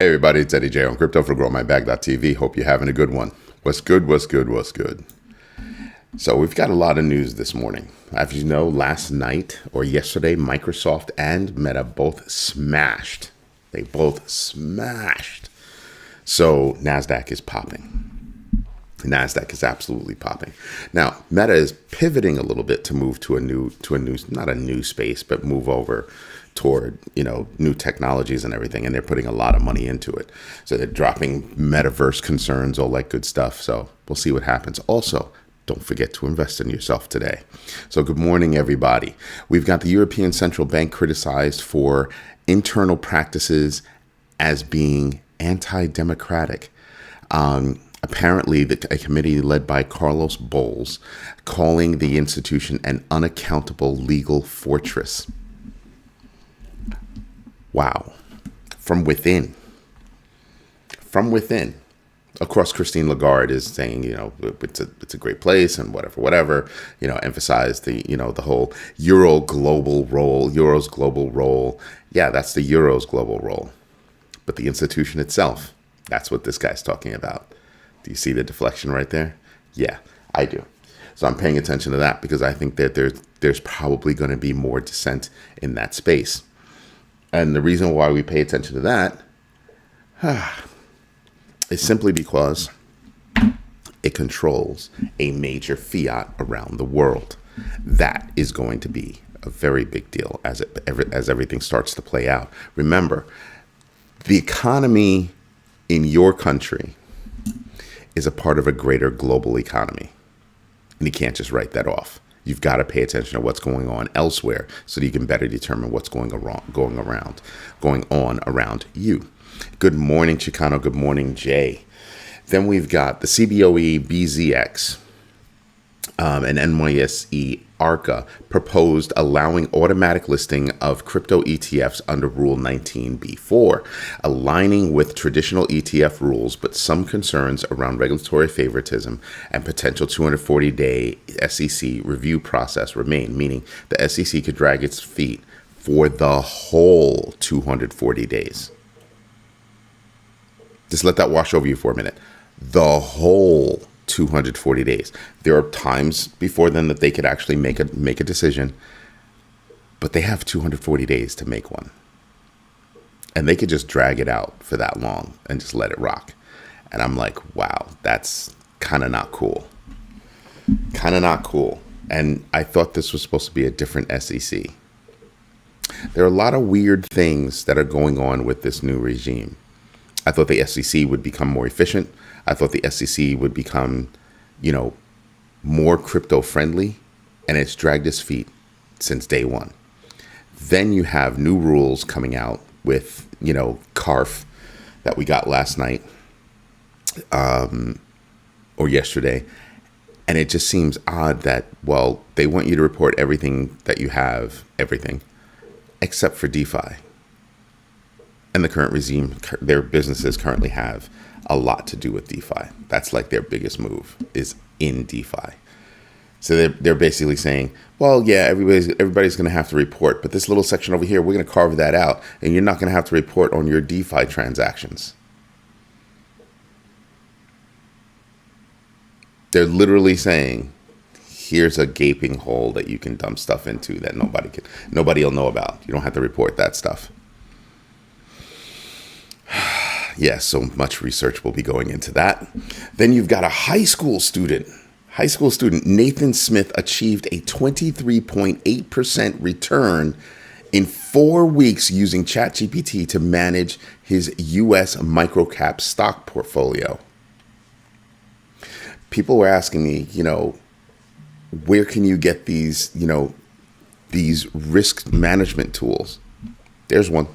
Hey everybody, it's Eddie J on Crypto for GrowMyBag.tv. Hope you're having a good one. What's good, what's good, what's good? So we've got a lot of news this morning. As you know, last night or yesterday, Microsoft and Meta both smashed. They both smashed. So NASDAQ is popping. NASDAQ is absolutely popping. Now, Meta is pivoting a little bit to move to a new, not a new space, but move over toward, new technologies and everything. And they're putting a lot of money into it. So they're dropping metaverse concerns, all that good stuff. So we'll see what happens. Also, don't forget to invest in yourself today. So good morning, everybody. We've got the European Central Bank criticized for internal practices as being anti-democratic. Apparently, a committee led by Carlos Bowles calling the institution an unaccountable legal fortress. Wow. From within. From within. Of course, Christine Lagarde is saying, it's a great place and whatever, emphasize the whole Euro's global role. Yeah, that's the Euro's global role. But the institution itself, that's what this guy's talking about. Do you see the deflection right there? Yeah, I do. So I'm paying attention to that because I think that there's probably going to be more dissent in that space. And the reason why we pay attention to that is simply because it controls a major fiat around the world. That is going to be a very big deal as everything starts to play out. Remember, the economy in your country is a part of a greater global economy. And you can't just write that off. You've got to pay attention to what's going on elsewhere so that you can better determine what's going on around you. Good morning, Chicano. Good morning, Jay. Then we've got the CBOE BZX and NYSE ARCA proposed allowing automatic listing of crypto ETFs under Rule 19b-4, aligning with traditional ETF rules, but some concerns around regulatory favoritism and potential 240-day SEC review process remain, meaning the SEC could drag its feet for the whole 240 days. Just let that wash over you for a minute. The whole 240 days. There are times before then that they could actually make a decision, but they have 240 days to make one. And they could just drag it out for that long and just let it rock. And I'm like, wow, that's kind of not cool. Kind of not cool. And I thought this was supposed to be a different SEC. There are a lot of weird things that are going on with this new regime. I thought the SEC would become more efficient. I thought the SEC would become, more crypto friendly, and it's dragged its feet since day one. Then you have new rules coming out with, CARF that we got last night or yesterday. And it just seems odd that, they want you to report everything that you have, except for DeFi. And the current regime, their businesses currently have a lot to do with DeFi. That's like their biggest move is in DeFi. So they're basically saying, everybody's going to have to report, but this little section over here, we're going to carve that out, and you're not going to have to report on your DeFi transactions. They're literally saying, here's a gaping hole that you can dump stuff into that nobody will know about. You don't have to report that stuff. Yes, so much research will be going into that. Then you've got a high school student, Nathan Smith, achieved a 23.8% return in 4 weeks using ChatGPT to manage his U.S. microcap stock portfolio. People were asking me, where can you get these risk management tools? There's one.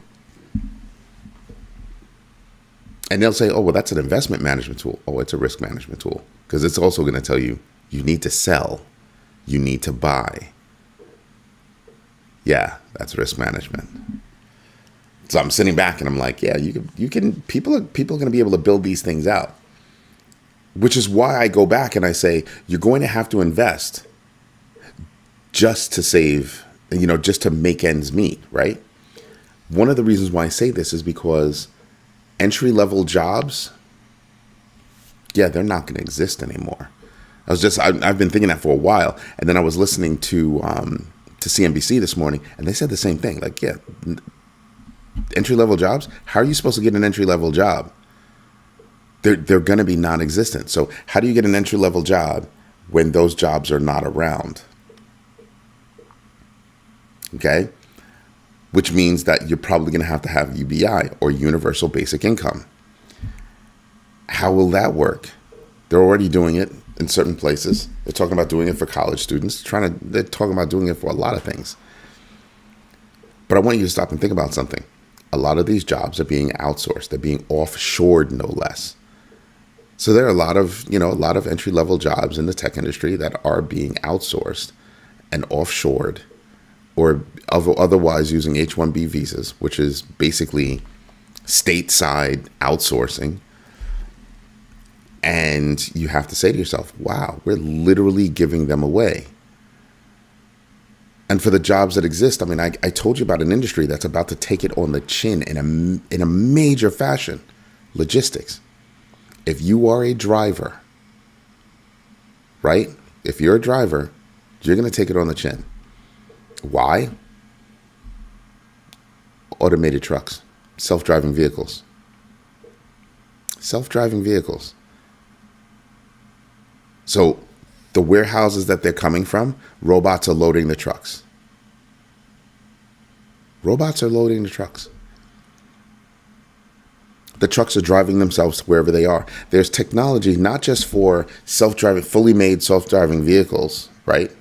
And they'll say, that's an investment management tool. Oh, it's a risk management tool. Because it's also going to tell you, you need to sell. You need to buy. Yeah, that's risk management. So I'm sitting back and I'm like, yeah, you can, people are going to be able to build these things out. Which is why I go back and I say, you're going to have to invest just to save, just to make ends meet, right? One of the reasons why I say this is because Entry-level jobs, yeah, they're not going to exist anymore. I've been thinking that for a while. And then I was listening to CNBC this morning, and they said the same thing. Like, yeah, entry-level jobs, how are you supposed to get an entry-level job? They're going to be non-existent. So how do you get an entry-level job when those jobs are not around? Okay? Which means that you're probably going to have UBI, or universal basic income. How will that work? They're already doing it in certain places. They're talking about doing it for college students. They're talking about doing it for a lot of things. But I want you to stop and think about something. A lot of these jobs are being outsourced. They're being offshored, no less. So there are a lot of entry-level jobs in the tech industry that are being outsourced and offshored, or otherwise using H-1B visas, which is basically stateside outsourcing. And you have to say to yourself, wow, we're literally giving them away. And for the jobs that exist, I mean, I told you about an industry that's about to take it on the chin in a major fashion: logistics. If you are a driver, right? If you're a driver, you're going to take it on the chin. Why? Automated trucks, self-driving vehicles. Self-driving vehicles. So the warehouses that they're coming from, robots are loading the trucks. Robots are loading the trucks. The trucks are driving themselves to wherever they are. There's technology not just for self-driving, fully made self-driving vehicles, right?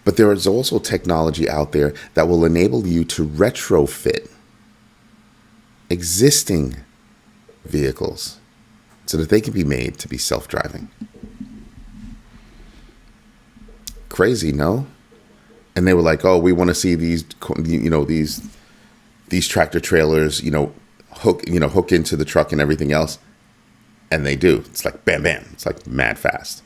But there is also technology out there that will enable you to retrofit existing vehicles so that they can be made to be self-driving. Crazy, no? And they were like, oh, we want to see these tractor trailers, hook into the truck and everything else. And they do. It's like bam, bam. It's like mad fast.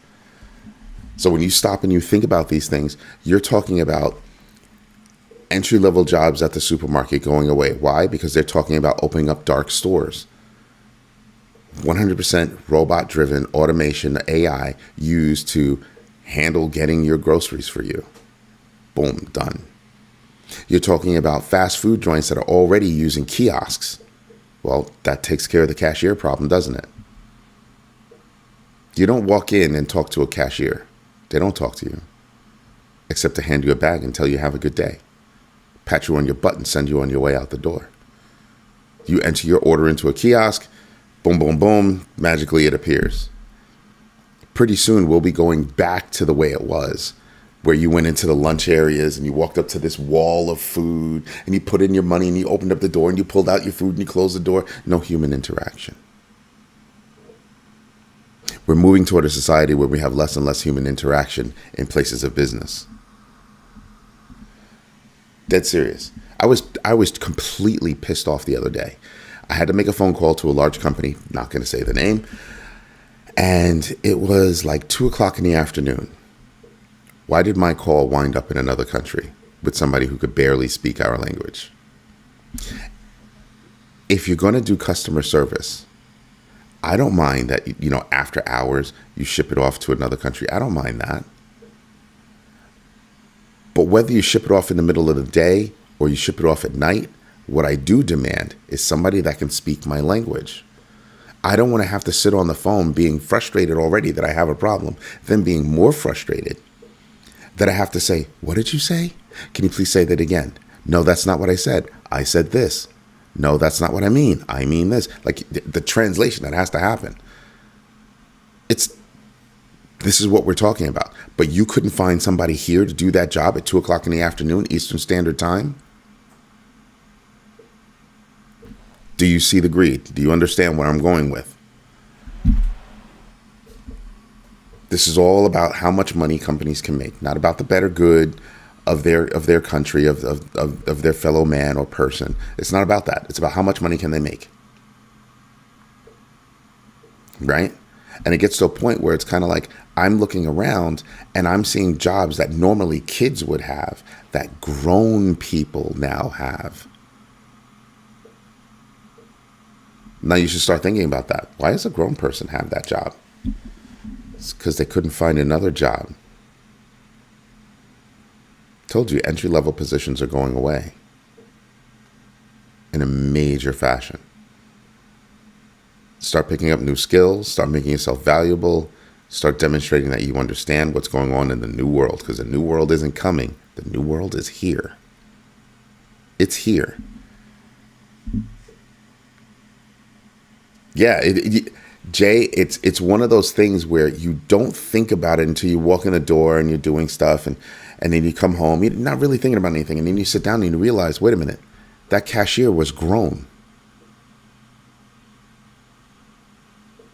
So when you stop and you think about these things, you're talking about entry-level jobs at the supermarket going away. Why? Because they're talking about opening up dark stores. 100% robot-driven automation, AI, used to handle getting your groceries for you. Boom, done. You're talking about fast food joints that are already using kiosks. Well, that takes care of the cashier problem, doesn't it? You don't walk in and talk to a cashier. They don't talk to you, except to hand you a bag and tell you have a good day, pat you on your butt and send you on your way out the door. You enter your order into a kiosk, boom, boom, boom, magically it appears. Pretty soon we'll be going back to the way it was, where you went into the lunch areas and you walked up to this wall of food and you put in your money and you opened up the door and you pulled out your food and you closed the door. No human interaction. We're moving toward a society where we have less and less human interaction in places of business. Dead serious. I was completely pissed off the other day. I had to make a phone call to a large company, not going to say the name, and it was like 2:00 in the afternoon. Why did my call wind up in another country with somebody who could barely speak our language? If you're going to do customer service, I don't mind that, after hours, you ship it off to another country. I don't mind that. But whether you ship it off in the middle of the day or you ship it off at night, what I do demand is somebody that can speak my language. I don't want to have to sit on the phone being frustrated already that I have a problem, then being more frustrated that I have to say, what did you say? Can you please say that again? No, that's not what I said. I said this. No, that's not what I mean. I mean this. Like the translation that has to happen. This is what we're talking about. But you couldn't find somebody here to do that job at 2:00 in the afternoon, Eastern Standard Time? Do you see the greed? Do you understand where I'm going with? This is all about how much money companies can make, not about the better good of their country, of their fellow man or person. It's not about that. It's about how much money can they make. Right? And it gets to a point where it's kind of like I'm looking around and I'm seeing jobs that normally kids would have that grown people now have. Now you should start thinking about that. Why does a grown person have that job? It's because they couldn't find another job. Told you, entry-level positions are going away in a major fashion. Start picking up new skills, start making yourself valuable, start demonstrating that you understand what's going on in the new world, because the new world isn't coming. The new world is here. It's here. Yeah, Jay, it's one of those things where you don't think about it until you walk in the door and you're doing stuff, and then you come home, you're not really thinking about anything, and then you sit down and you realize, wait a minute, that cashier was grown.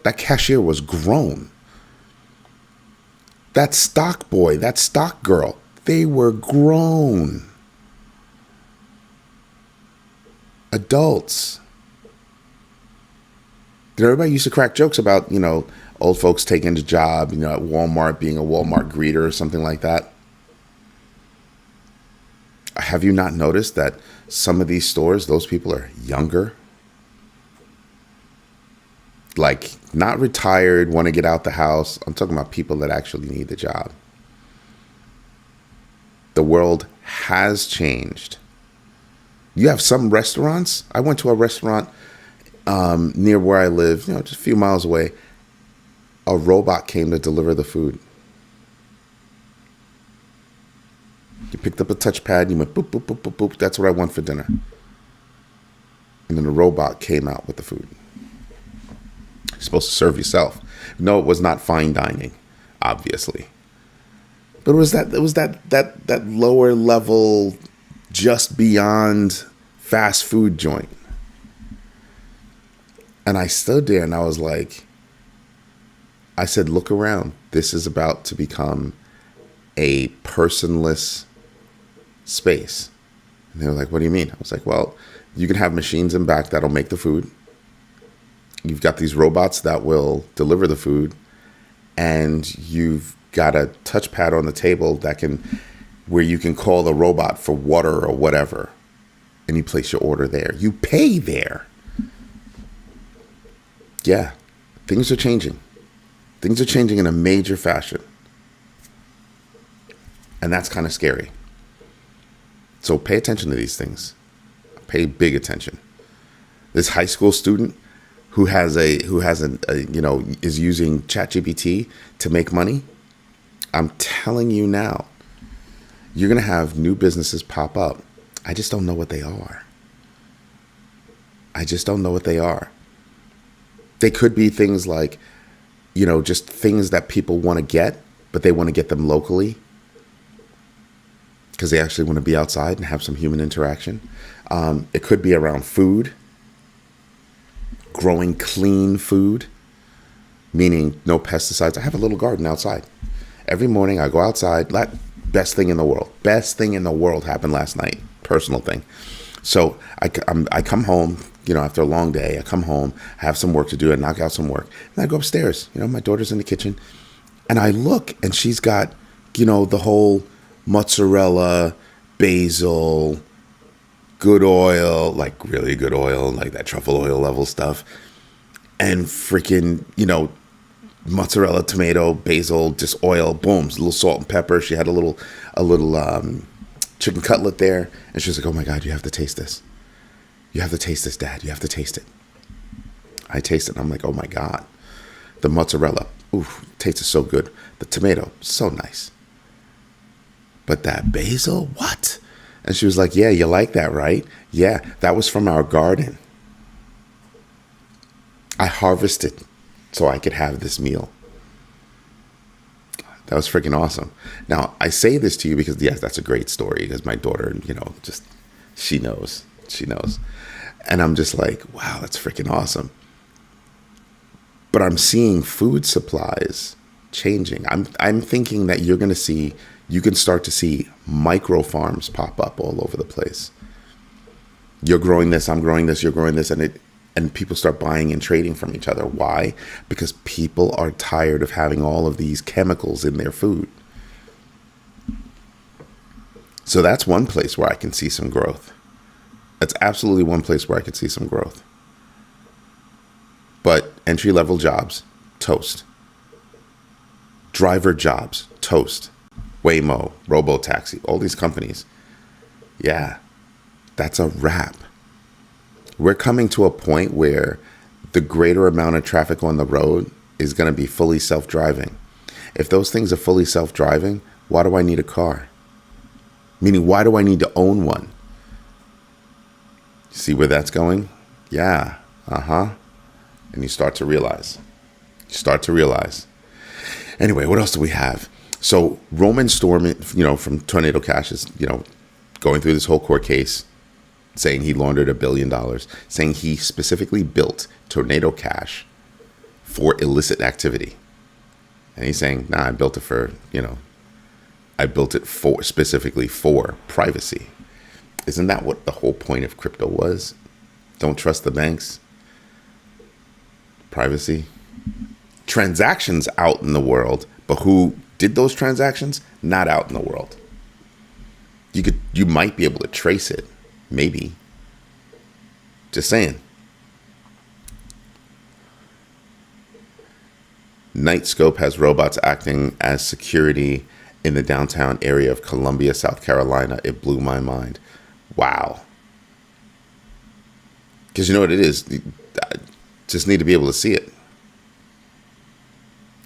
That cashier was grown. That stock boy, that stock girl, they were grown. Adults. Everybody used to crack jokes about, old folks taking the job, at Walmart, being a Walmart greeter or something like that. Have you not noticed that some of these stores, those people are younger? Like, not retired, want to get out the house. I'm talking about people that actually need the job. The world has changed. You have some restaurants. I went to a restaurant near where I live, just a few miles away. A robot came to deliver the food. You picked up a touchpad, you went boop, boop, boop, boop, boop. That's what I want for dinner. And then the robot came out with the food. You're supposed to serve yourself. No, it was not fine dining, obviously. But it was that lower level, just beyond fast food joint. And I stood there and I was like, I said, look around. This is about to become a personless space. And they were like, what do you mean? I was like, well, you can have machines in back that'll make the food. You've got these robots that will deliver the food. And you've got a touchpad on the table where you can call the robot for water or whatever. And you place your order there. You pay there. Yeah, things are changing. Things are changing in a major fashion. And that's kind of scary. So pay attention to these things. Pay big attention. This high school student who is using ChatGPT to make money, I'm telling you now, you're going to have new businesses pop up. I just don't know what they are. They could be things like, just things that people want to get, but they want to get them locally because they actually want to be outside and have some human interaction. It could be around food, growing clean food, meaning no pesticides. I have a little garden outside. Every morning I go outside. Best thing in the world. Best thing in the world happened last night. Personal thing. So I come home, after a long day, I come home, I have some work to do, I knock out some work, and I go upstairs. My daughter's in the kitchen, and I look, and she's got, the whole mozzarella, basil, good oil, like really good oil, like that truffle oil level stuff, and freaking, mozzarella, tomato, basil, just oil, boom, a little salt and pepper. She had a little chicken cutlet there, and she was like, oh my God, you have to taste this. You have to taste this, Dad. You have to taste it. I taste it, and I'm like, oh my God. The mozzarella, tasted so good. The tomato, so nice. But that basil, what? And she was like, yeah, you like that, right? Yeah, that was from our garden. I harvested so I could have this meal. That was freaking awesome. Now, I say this to you because, yes, that's a great story because my daughter, she knows. And I'm just like, wow, that's freaking awesome. But I'm seeing food supplies changing. I'm thinking that you can start to see micro farms pop up all over the place. You're growing this, I'm growing this, you're growing this, and people start buying and trading from each other. Why? Because people are tired of having all of these chemicals in their food. So that's one place where I can see some growth. That's absolutely one place where I could see some growth. Entry-level jobs, toast. Driver jobs, toast. Waymo, Robotaxi, all these companies. Yeah, that's a wrap. We're coming to a point where the greater amount of traffic on the road is going to be fully self-driving. If those things are fully self-driving, why do I need a car? Meaning, why do I need to own one? See where that's going? Yeah, And you start to realize. Anyway, what else do we have? So Roman Storm, from Tornado Cash is, going through this whole court case, saying he laundered $1 billion, saying he specifically built Tornado Cash for illicit activity. And he's saying, nah, I built it specifically for privacy. Isn't that what the whole point of crypto was? Don't trust the banks. Privacy. Transactions out in the world, but who did those transactions? Not out in the world. You might be able to trace it. Maybe. Just saying. Nightscope has robots acting as security in the downtown area of Columbia, South Carolina. It blew my mind. Wow. Because you know what it is? I just need to be able to see it.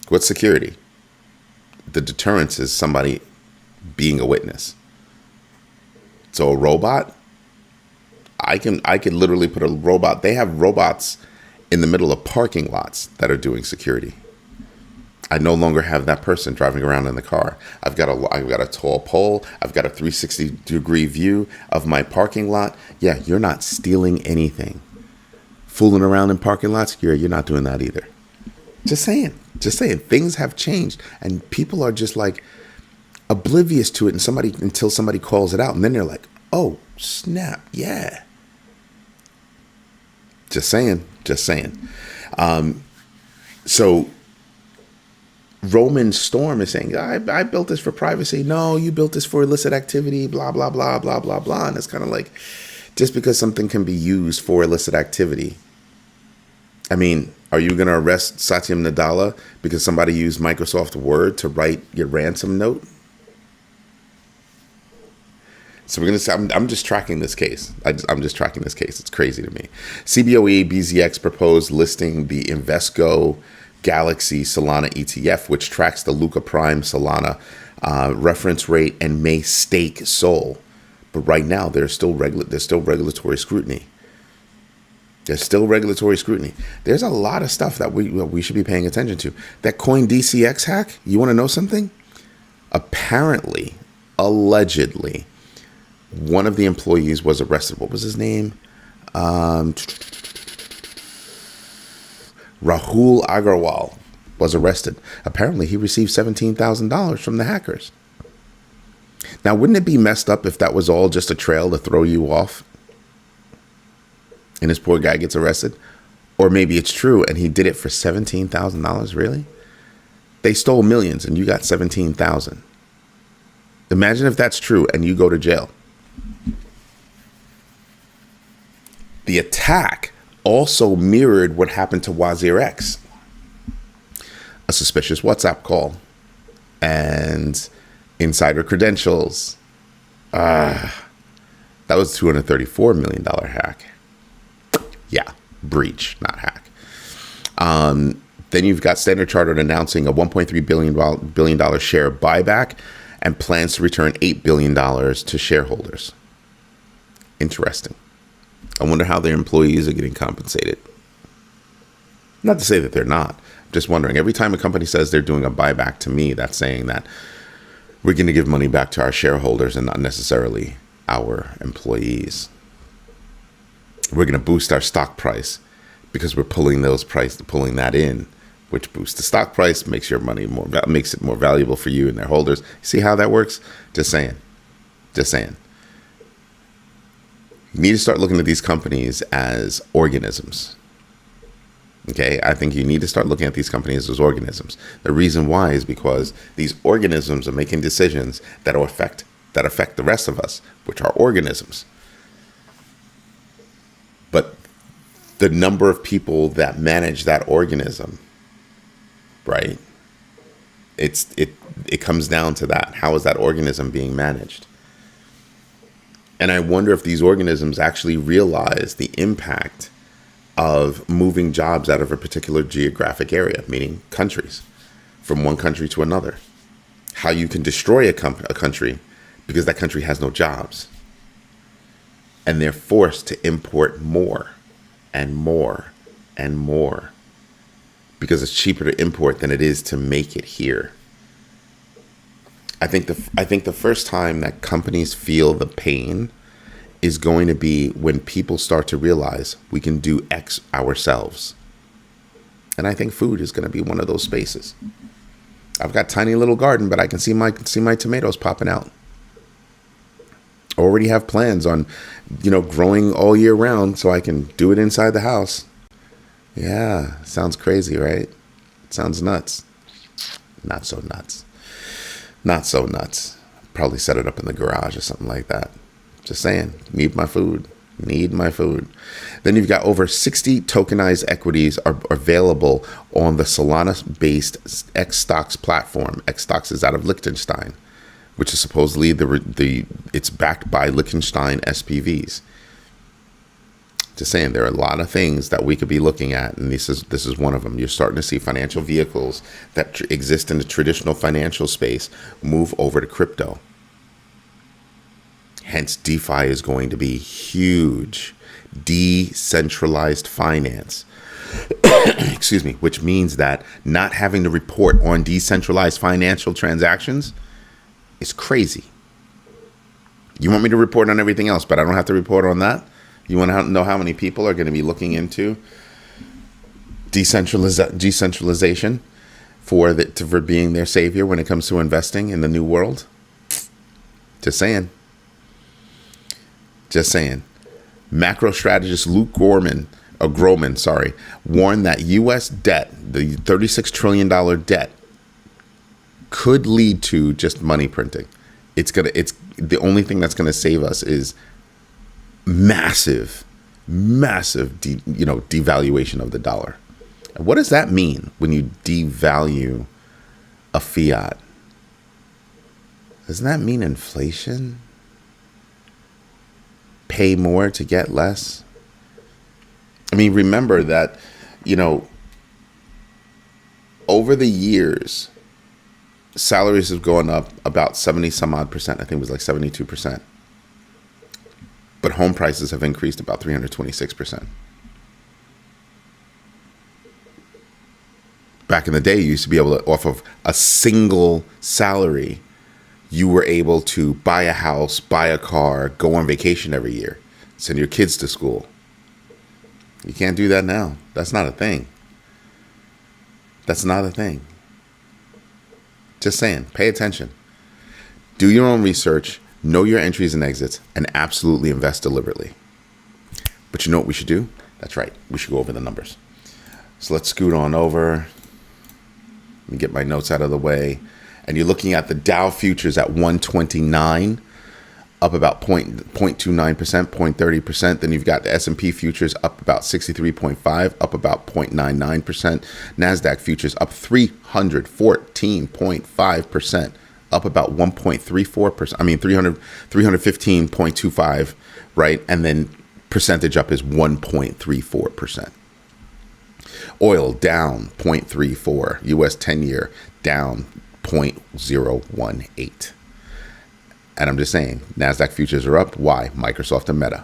What's security? The deterrence is somebody being a witness. So a robot, I could literally put a robot. They have robots in the middle of parking lots that are doing security. I no longer have that person driving around in the car. I've got a tall pole. I've got a 360-degree view of my parking lot. Yeah, you're not stealing anything. Fooling around in parking lots, you're not doing that either. Just saying. Things have changed, and people are just like oblivious to it, until somebody calls it out, and then they're like, "Oh, snap! Yeah." Just saying. So Roman Storm is saying, I built this for privacy. No, you built this for illicit activity, blah, blah, blah, blah, blah, blah. And it's kind of like, just because something can be used for illicit activity. I mean, are you going to arrest Satya Nadella because somebody used Microsoft Word to write your ransom note? So we're going to say, I'm just tracking this case. I'm just tracking this case. It's crazy to me. CBOE BZX proposed listing the Invesco Galaxy Solana ETF, which tracks the Luca Prime Solana reference rate and may stake SOL. But right now, there's still regulatory scrutiny. There's a lot of stuff that we should be paying attention to. That CoinDCX hack, you want to know something? Apparently, allegedly, one of the employees was arrested. What was his name? Rahul Agarwal was arrested. Apparently, he received $17,000 from the hackers. Now, wouldn't it be messed up if that was all just a trail to throw you off? And this poor guy gets arrested? Or maybe it's true and he did it for $17,000, really? They stole millions and you got $17,000. Imagine if that's true and you go to jail. The attack also mirrored what happened to Wazir X. A suspicious WhatsApp call and insider credentials. That was $234 million hack. Yeah, breach, not hack. Then you've got Standard Chartered announcing a $1.3 billion share buyback and plans to return $8 billion to shareholders. Interesting. I wonder how their employees are getting compensated. Not to say that they're not. I'm just wondering. Every time a company says they're doing a buyback, to me, that's saying that we're going to give money back to our shareholders and not necessarily our employees. We're going to boost our stock price because we're pulling that in, which boosts the stock price, makes your money makes it more valuable for you and their holders. See how that works? Just saying. You need to start looking at these companies as organisms. Okay, I think you need to start looking at these companies as organisms. The reason why is because these organisms are making decisions that affect the rest of us, which are organisms. But the number of people that manage that organism, right? It comes down to that. How is that organism being managed? And I wonder if these organisms actually realize the impact of moving jobs out of a particular geographic area, meaning countries, from one country to another. How you can destroy a country because that country has no jobs. And they're forced to import more and more and more because it's cheaper to import than it is to make it here. I think the first time that companies feel the pain is going to be when people start to realize we can do X ourselves. And I think food is going to be one of those spaces. I've got a tiny little garden, but I can see my tomatoes popping out. Already have plans on, growing all year round so I can do it inside the house. Yeah, sounds crazy, right? It sounds nuts. Not so nuts. Not so nuts. Probably set it up in the garage or something like that. Just saying, need my food. Then you've got over 60 tokenized equities are available on the Solana-based XStocks platform. XStocks is out of Liechtenstein, which is supposedly it's backed by Liechtenstein SPVs. Just saying, there are a lot of things that we could be looking at, and this is one of them. You're starting to see financial vehicles that exist in the traditional financial space move over to crypto. Hence, DeFi is going to be huge. Decentralized finance. Excuse me, which means that not having to report on decentralized financial transactions is crazy. You want me to report on everything else, but I don't have to report on that? You want to know how many people are going to be looking into decentralization for being their savior when it comes to investing in the new world? Just saying. Macro strategist Luke Groman, warned that U.S. debt, the $36 trillion debt, could lead to just money printing. It's the only thing that's going to save us is massive devaluation of the dollar. And what does that mean when you devalue a fiat? Doesn't that mean inflation? Pay more to get less? I mean, remember that, over the years, salaries have gone up about 70 some odd percent. I think it was like 72%. But home prices have increased about 326%. Back in the day, you used to be able to, off of a single salary, you were able to buy a house, buy a car, go on vacation every year, send your kids to school. You can't do that now. That's not a thing. Just saying, pay attention. Do your own research, know your entries and exits, and absolutely invest deliberately. But you know what we should do? That's right. We should go over the numbers. So let's scoot on over. Let me get my notes out of the way. And you're looking at the Dow futures at 129, up about 0.29%, 0.30%. Then you've got the S&P futures up about 63.5, up about 0.99%. NASDAQ futures up 314.5%, up about 1.34%. I mean, 315.25, right? And then percentage up is 1.34%. Oil down 0.34. US 10-year down 0.018. And I'm just saying, NASDAQ futures are up. Why? Microsoft and Meta.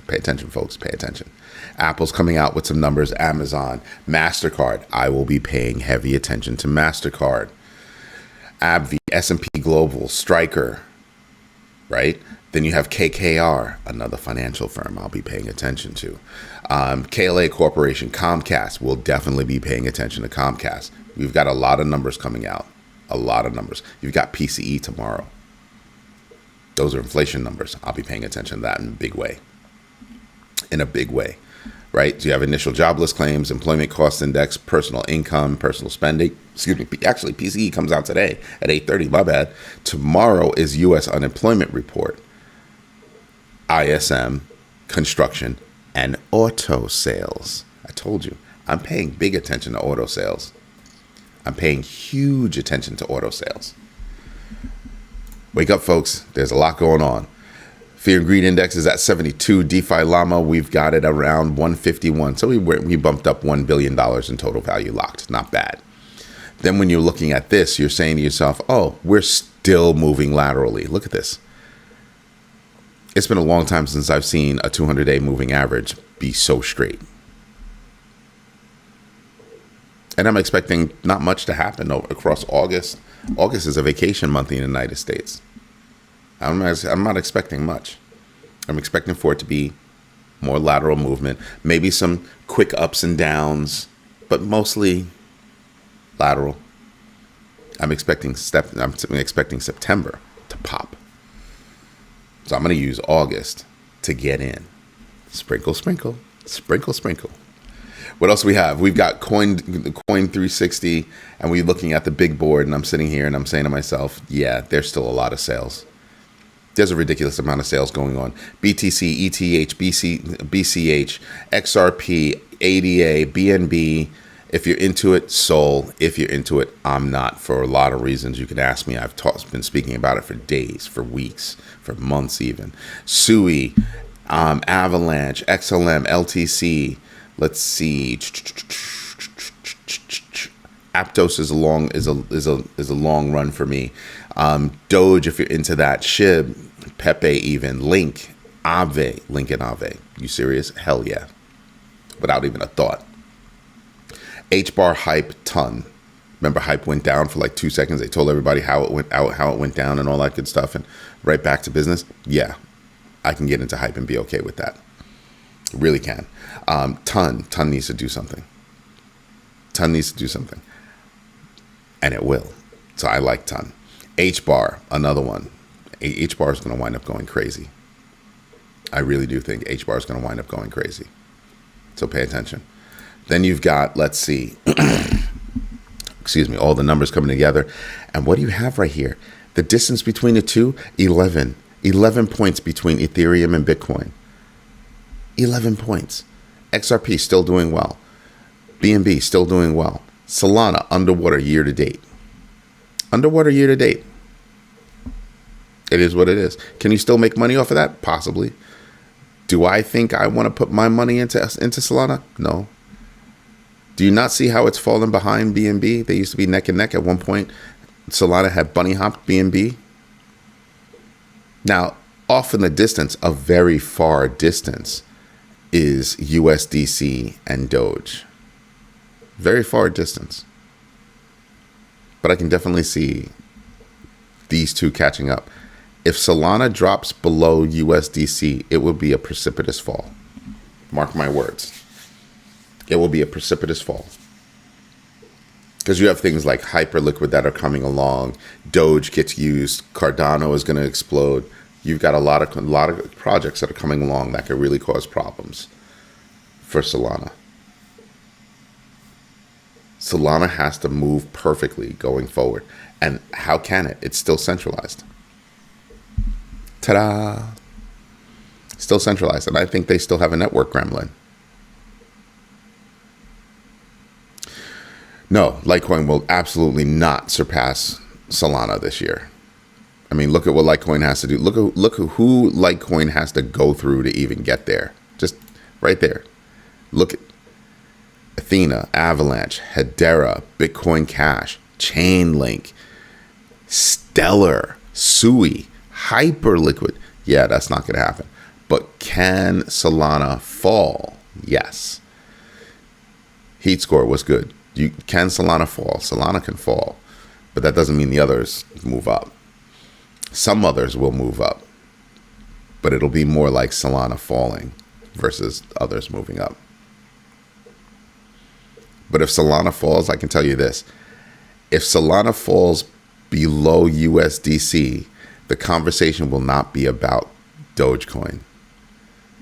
Pay attention, folks. Pay attention. Apple's coming out with some numbers. Amazon, MasterCard. I will be paying heavy attention to MasterCard. AbbVie, S&P Global, Stryker, right? Then you have KKR, another financial firm I'll be paying attention to. KLA Corporation, Comcast. We'll definitely be paying attention to Comcast. We've got a lot of numbers coming out. A lot of numbers. You've got PCE tomorrow. Those are inflation numbers. I'll be paying attention to that in a big way. Right? So you have initial jobless claims, employment cost index, personal income, personal spending. Excuse me. Actually, PCE comes out today at 8:30. My bad. Tomorrow is U.S. unemployment report. ISM, construction, and auto sales. I told you, I'm paying big attention to auto sales. I'm paying huge attention to auto sales. Wake up, folks. There's a lot going on. Fear and Greed Index is at 72. DeFi Llama, we've got it around 151. So we bumped up $1 billion in total value locked. Not bad. Then when you're looking at this, you're saying to yourself, oh, we're still moving laterally. Look at this. It's been a long time since I've seen a 200-day moving average be so straight. And I'm expecting not much to happen across August. August is a vacation month in the United States. I'm not expecting much. I'm expecting for it to be more lateral movement, maybe some quick ups and downs, but mostly lateral. I'm expecting September to pop. So I'm going to use August to get in. Sprinkle, sprinkle, sprinkle, sprinkle. What else we have? We've got Coin 360, and we're looking at the big board, and I'm sitting here and I'm saying to myself, yeah, there's still a lot of sales. There's a ridiculous amount of sales going on. BTC, ETH, BCH, XRP, ADA, BNB. If you're into it, Sol. If you're into it, I'm not, for a lot of reasons. You can ask me. I've been speaking about it for days, for weeks, for months even. SUI, Avalanche, XLM, LTC. Let's see. Aptos is a long run for me. Doge, if you're into that. SHIB, Pepe, even Link, Aave, Link and Aave. You serious? Hell yeah. Without even a thought. HBAR, Hype, ton. Remember, Hype went down for like 2 seconds. They told everybody how it went down and all that good stuff, and right back to business. Yeah, I can get into Hype and be okay with that. Really can. Ton needs to do something. Ton needs to do something, and it will. So I like Ton. HBAR, another one. HBAR is going to wind up going crazy. I really do think HBAR is going to wind up going crazy. So pay attention. Then you've got, let's see, excuse me, all the numbers coming together. And what do you have right here? The distance between the two, 11. 11 points between Ethereum and Bitcoin. 11 points. XRP still doing well. BNB still doing well. Solana underwater year to date. Underwater year to date. It is what it is. Can you still make money off of that? Possibly. Do I think I want to put my money into Solana? No. Do you not see how it's fallen behind BNB? They used to be neck and neck at one point. Solana had bunny hopped BNB. Now, off in the distance, a very far distance, is USDC and Doge. Very far distance. But I can definitely see these two catching up. If Solana drops below USDC, it will be a precipitous fall. Mark my words. It will be a precipitous fall. Because you have things like Hyperliquid that are coming along. Doge gets used. Cardano is going to explode. You've got a lot of projects that are coming along that could really cause problems for Solana. Solana has to move perfectly going forward. And how can it? It's still centralized. Ta-da! Still centralized. And I think they still have a network gremlin. No, Litecoin will absolutely not surpass Solana this year. I mean, look at what Litecoin has to do. Look at who Litecoin has to go through to even get there. Just right there. Look at Athena, Avalanche, Hedera, Bitcoin Cash, Chainlink, Stellar, SUI, Hyperliquid. Yeah, that's not going to happen. But can Solana fall? Yes. Heat score was good. Can Solana fall? Solana can fall. But that doesn't mean the others move up. Some others will move up. But it'll be more like Solana falling versus others moving up. But if Solana falls, I can tell you this. If Solana falls below USDC, the conversation will not be about Dogecoin.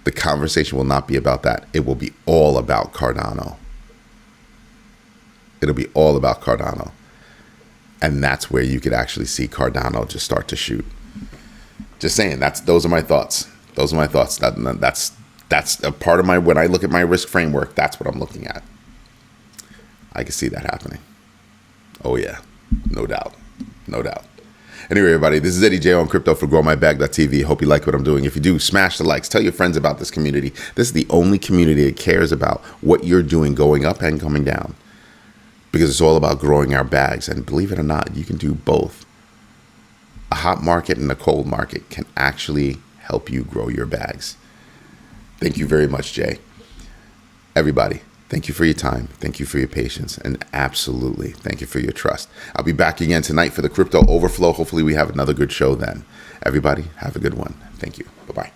The conversation will not be about that. It will be all about Cardano. It'll be all about Cardano. And that's where you could actually see Cardano just start to shoot. Just saying, those are my thoughts. Those are my thoughts. That's That's a part of when I look at my risk framework, that's what I'm looking at. I can see that happening. Oh yeah, no doubt, no doubt. Anyway, everybody, this is Eddie J on Crypto for GrowMyBag.tv. Hope you like what I'm doing. If you do, smash the likes. Tell your friends about this community. This is the only community that cares about what you're doing going up and coming down, because it's all about growing our bags. And believe it or not, you can do both. A hot market and a cold market can actually help you grow your bags. Thank you very much, Jay. Everybody, thank you for your time. Thank you for your patience. And absolutely, thank you for your trust. I'll be back again tonight for the Crypto Overflow. Hopefully we have another good show then. Everybody, have a good one. Thank you. Bye-bye.